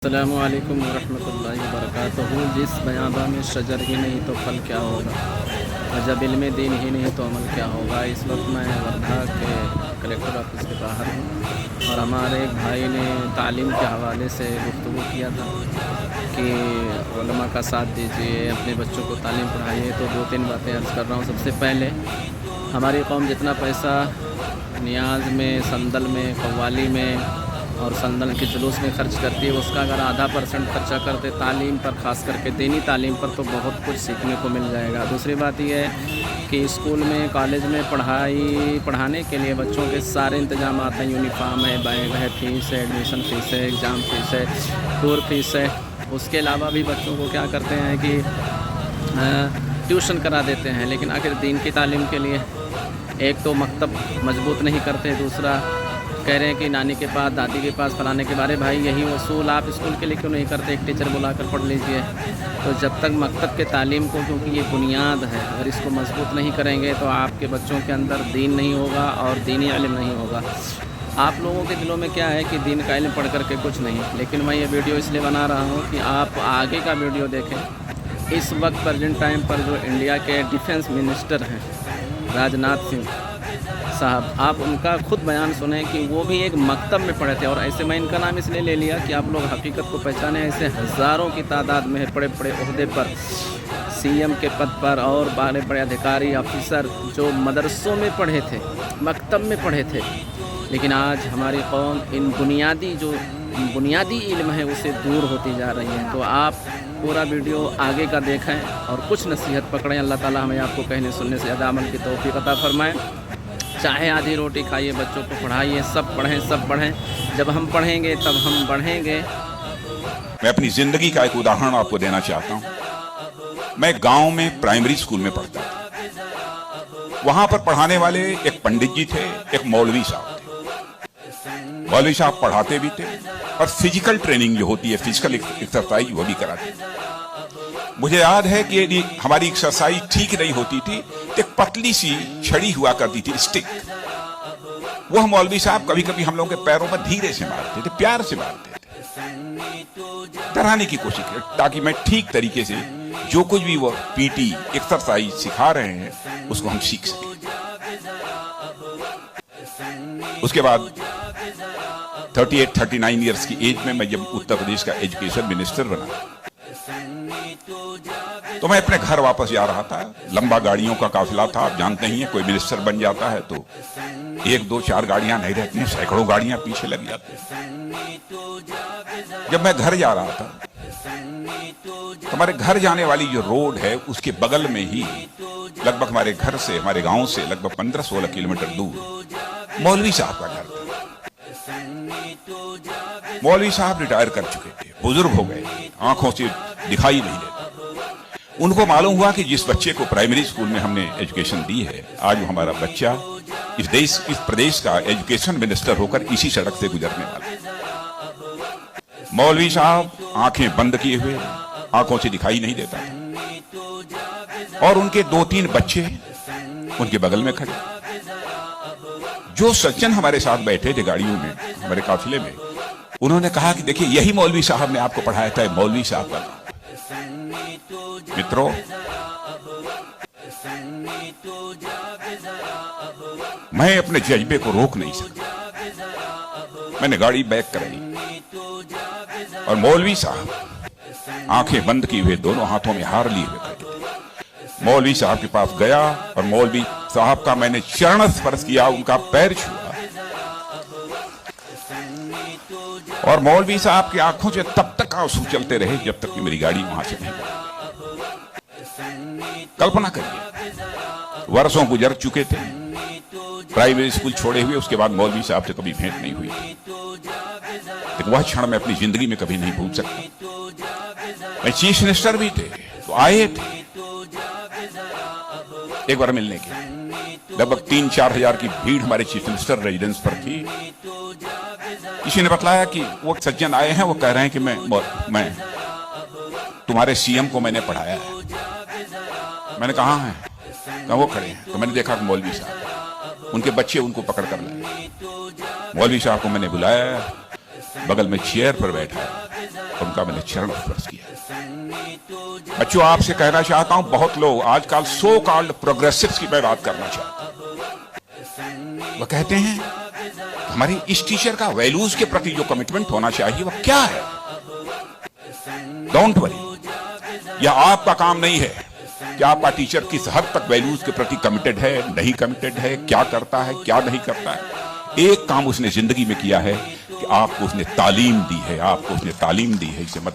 अस्सलामु अलैकुम वरहमतुल्लाहि वबरकातुहू। जिस बयाबा में शजर ही नहीं तो फल क्या होगा, और जब इल्म दीन ही नहीं तो अमल क्या होगा। इस वक्त मैं वर्धा के कलेक्टर ऑफिस के बाहर हूँ और हमारे एक भाई ने तालीम के हवाले से गुफ्तगू किया था कि उलमा का साथ दीजिए, अपने बच्चों को तालीम पढ़ाइए। तो दो तीन बातें अर्ज़ कर रहा हूँ। सबसे पहले, हमारी कौम जितना पैसा नियाज में, संदल में, कव्वाली में और संदन के जुलूस में खर्च करती है, उसका अगर आधा % खर्चा करते तालीम पर, ख़ास करके दीनी तालीम पर, तो बहुत कुछ सीखने को मिल जाएगा। दूसरी बात यह है कि स्कूल में, कॉलेज में पढ़ाने के लिए बच्चों के सारे इंतजाम हैं। यूनिफॉर्म है, बैग है, फ़ीस है, एडमिशन फ़ीस है, एग्ज़ाम फ़ीस है, टूर फीस है। उसके अलावा भी बच्चों को क्या करते हैं कि ट्यूशन करा देते हैं। लेकिन आखिर दीन की तालीम के लिए एक तो मकतब मजबूत नहीं करते, दूसरा कह रहे हैं कि नानी के पास, दादी के पास, फलाने के बारे। भाई यही वसूल आप स्कूल के लिए क्यों नहीं करते, एक टीचर बुलाकर पढ़ लीजिए। तो जब तक मकतब के तालीम को, क्योंकि ये बुनियाद है, अगर इसको मजबूत नहीं करेंगे तो आपके बच्चों के अंदर दीन नहीं होगा और दीनी इल्म नहीं होगा। आप लोगों के दिलों में क्या है कि दीन का इल्म पढ़ करके कुछ नहीं। लेकिन मैं ये वीडियो इसलिए बना रहा हूँ कि आप आगे का वीडियो देखें। इस वक्त प्रेजेंट टाइम पर जो इंडिया के डिफेंस मिनिस्टर हैं, राजनाथ सिंह साहब, आप उनका खुद बयान सुने कि वो भी एक मकतब में पढ़े थे। और ऐसे मैं इनका नाम इसलिए ले लिया कि आप लोग हकीकत को पहचाने। ऐसे हज़ारों की तादाद में बड़े बड़े ओहदे पर, सीएम के पद पर और बड़े बड़े अधिकारी, ऑफिसर जो मदरसों में पढ़े थे, मकतब में पढ़े थे। लेकिन आज हमारी कौम इन बुनियादी इल्म है उससे दूर होती जा रही है। तो आप पूरा वीडियो आगे का देखें और कुछ नसीहत पकड़ें। अल्लाह ताला हमें आपको कहने सुनने से ज़्यादा अमल की तौफीक अता फरमाएँ। चाहे आधी रोटी खाइए, बच्चों को पढ़ाइए, सब पढ़ें। जब हम पढ़ेंगे तब हम बढ़ेंगे। मैं अपनी जिंदगी का एक उदाहरण आपको देना चाहता हूं। मैं गांव में प्राइमरी स्कूल में पढ़ता था। वहां पर पढ़ाने वाले एक पंडित जी थे, एक मौलवी साहब थे। मौलवी साहब पढ़ाते भी थे और फिजिकल ट्रेनिंग जो होती है, फिजिकल एक्सरसाइज, वो भी कराते थे। मुझे याद है कि यदि हमारी एक्सरसाइज ठीक नहीं होती थी तो एक पतली सी छड़ी हुआ करती थी, स्टिक। वह मौलवी साहब कभी कभी हम लोगों के पैरों पर धीरे से मारते थे, प्यार से मारते थे, डराने की कोशिश की, ताकि मैं ठीक तरीके से जो कुछ भी वो पीटी एक्सरसाइज सिखा रहे हैं उसको हम सीख सकें। उसके बाद 38-39 ईयर्स की एज में मैं जब उत्तर प्रदेश का एजुकेशन मिनिस्टर बना तो मैं अपने घर वापस जा रहा था। लंबा गाड़ियों का काफिला था। आप जानते ही हैं, कोई मिनिस्टर बन जाता है तो 1, 2, 4 गाड़ियां नहीं रहती हैं, सैकड़ों गाड़ियां पीछे लग जाती हैं। जब मैं घर जा रहा था तो हमारे घर जाने वाली जो रोड है उसके बगल में ही, लगभग हमारे घर से, हमारे गांव से लगभग 15-16 किलोमीटर दूर मौलवी साहब का घर था। मौलवी साहब रिटायर कर चुके थे, बुजुर्ग हो गए, आंखों से दिखाई नहीं देता। उनको मालूम हुआ कि जिस बच्चे को प्राइमरी स्कूल में हमने एजुकेशन दी है, आज वो हमारा बच्चा इस प्रदेश का एजुकेशन मिनिस्टर होकर इसी सड़क से गुजरने वाला। मौलवी साहब आंखें बंद किए हुए, आंखों से दिखाई नहीं देता था, और उनके 2-3 बच्चे उनके बगल में खड़े। जो सज्जन हमारे साथ बैठे थे गाड़ियों में, हमारे काफिले में, उन्होंने कहा कि देखिए, यही मौलवी साहब ने आपको पढ़ाया था, मौलवी साहब का। मित्रों, मैं अपने जज्बे को रोक नहीं सकता। मैंने गाड़ी बैक कराई और मौलवी साहब आंखें बंद किए हुए, दोनों हाथों में हार लिए हुए खड़े थे। मौलवी साहब के पास गया और मौलवी साहब का मैंने चरण स्पर्श किया, उनका पैर छुआ, और मौलवी साहब की आंखों से तब तक आंसू चलते रहे जब तक कि मेरी गाड़ी वहां से नहीं गई। कल्पना करिए, वर्षों गुजर चुके थे, प्राइमरी स्कूल छोड़े हुए, उसके बाद मौलवी साहब से कभी भेंट नहीं हुई। लेकिन वह क्षण मैं अपनी जिंदगी में कभी नहीं भूल सकता। मैं चीफ मिनिस्टर भी थे तो आए थे एक बार मिलने के। लगभग 3-4 हजार की भीड़ हमारे चीफ मिनिस्टर रेजिडेंस पर थी। किसी ने बताया कि वो सज्जन आए हैं, वो कह रहे हैं कि मैं तुम्हारे सीएम को मैंने पढ़ाया है। मैंने कहा है, कहा वो खड़े हैं। तो मैंने देखा कि मौलवी साहब, उनके बच्चे उनको पकड़ कर लाए। मौलवी साहब को मैंने बुलाया, बगल में चेयर पर बैठा, उनका मैंने चरण स्पर्श किया। बच्चों, आपसे कहना चाहता हूं, बहुत लोग आजकल सो कॉल्ड प्रोग्रेसिव्स की मैं बात करना चाहता हूं। वह कहते हैं हमारी इस टीचर का वैल्यूज के प्रति जो कमिटमेंट होना चाहिए वह क्या है। डोंट वरी, यह आपका काम नहीं है कि आपका टीचर किस हद तक वैल्यूज के प्रति कमिटेड है, नहीं कमिटेड है, क्या करता है, क्या नहीं करता है। एक काम उसने जिंदगी में किया है कि आपको उसने तालीम दी है, आपको उसने तालीम दी है। इसे मत